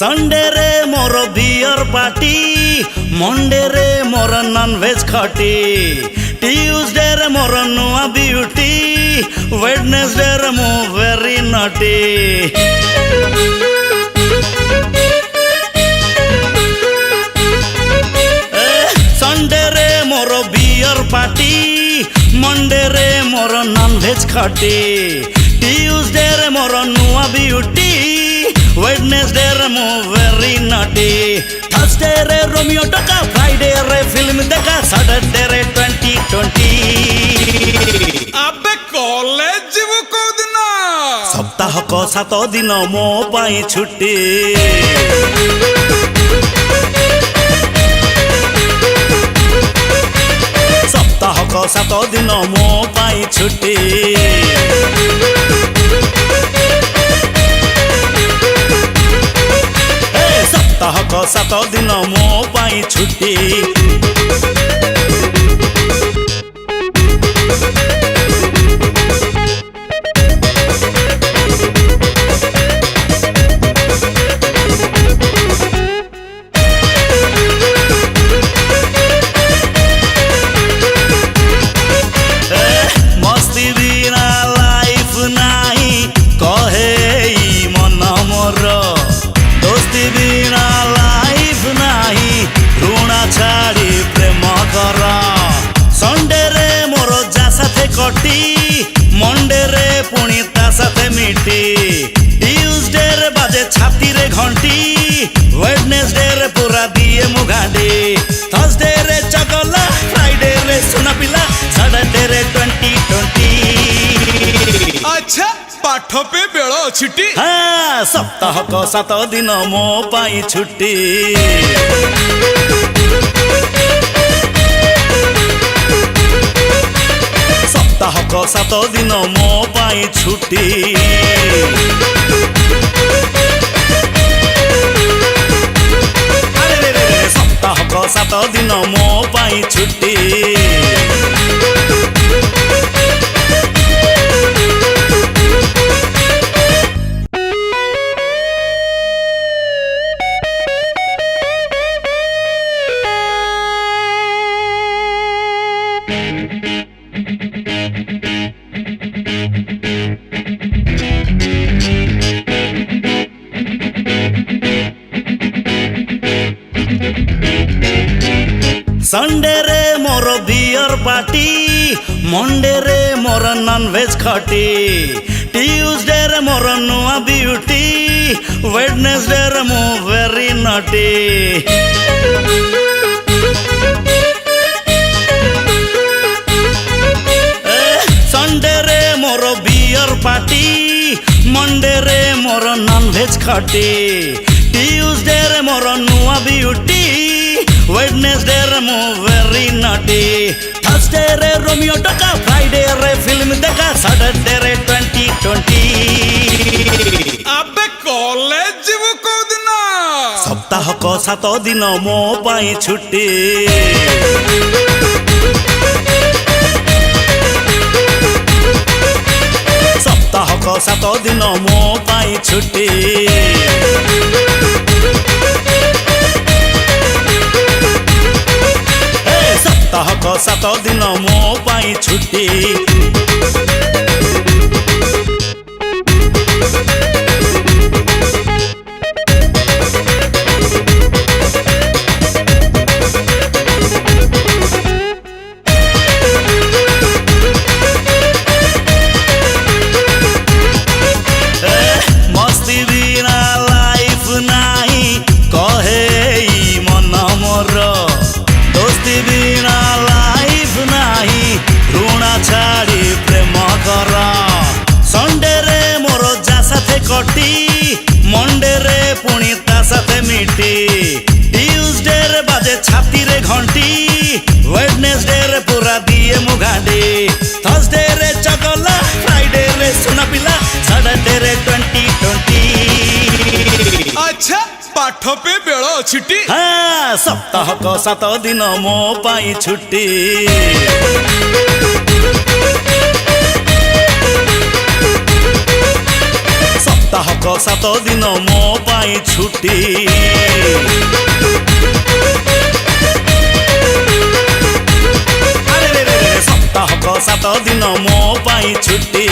Sunday रे मोर beer party, Monday रे more non veg खाटी, ट्यूसडे रे मोर नुआ ब्यूटी, वेडनेसडे रे मो वेरी नॉटी। संडे रे मोर बियर पार्टी, मंडे रे मोर नॉन वेज खाटी, ट्यूसडे रे मोर नुआ ब्यूटी, वेडनेसडे रे मो वेरी नॉटी। थर्सडे रे रोमियो टका, फ्राइडे रे फिल्म देखा, सैटरडे रे 2020। अबे कॉलेज जीवु कोदिन सप्ताह को 7 दिन मो पाई छुट्टी। सप्ताह को 7 दिन मो पाई छुट्टी। सप्ताह को 7 दिन मो पाई छुट्टी। मस्ती बिना लाइफ नाही कहे मन मोर, दोस्ती बिना लाइफ नाही ऋणा छाड़ी प्रेम कर। संडे रे मोर जा साथे कटी, मंडे रे पुणी ता साथे मिटी, ट्यूसडे रे बाजे छाती रे घंटी, वेडनेसडे रे पूरा दिए मुगाडी, थर्सडे रे चगला, फ्राइडे रे सुना पिला, सैटरडे रे 2020। अच्छा पाठ पे बेल छिटी। हाँ, सप्ताह को 7 दिन मो पाई छुट्टी। सप्ताह को 7 दिन मो पाई छुट्टी। अरे सप्ताह को 7 दिन मो पाई छुट्टी। संडे रे मोर बियर पार्टी, मंडे रे मोर नॉन वेज खाटी, ट्यूसडे रे मोर नुआ ब्यूटी, वेडनेसडे रे मो वेरी नॉटी। संडे रे मोर बियर पार्टी, मंडे रे मोर नॉन वेज खाटी, ट्यूसडे रे मोर नुआ ब्यूटी, वेडनेसडे रे मो वेरी नॉटी। थर्सडे रे रोमियो टका, फ्राइडे रे फिल्म देखा, सैटरडे रे 2020। अबे कॉलेज जीवु कोदिन सप्ताह को 7 दिन मो पाई छुट्टी। सप्ताह को 7 दिन मो पाई छुट्टी। सप्ताह को 7 दिन मो पाई छुट्टी। मस्ती बिना लाइफ नाही कहे मन मोर, दोस्ती बिना लाइफ नाही ऋणा छाड़ी प्रेम कर। संडे रे मोर जा साथे कटी, मंडे रे पुणी ता साथे मिटी, ट्यूसडे रे बाजे छाती रे घंटी, वेडनेसडे रे पूरा दिए मुगाडी, थर्सडे रे चगला, फ्राइडे रे सुना पिला, सैटरडे रे 2020। अच्छा पाठ पे बेल छिटी। हाँ, सप्ताह को 7 दिन मो पाई छुट्टी। सप्ताह को सात दिन मो पाई छुट्टी अरे रे रे सप्ताहक 7 दिन मो पाई छुट्टी।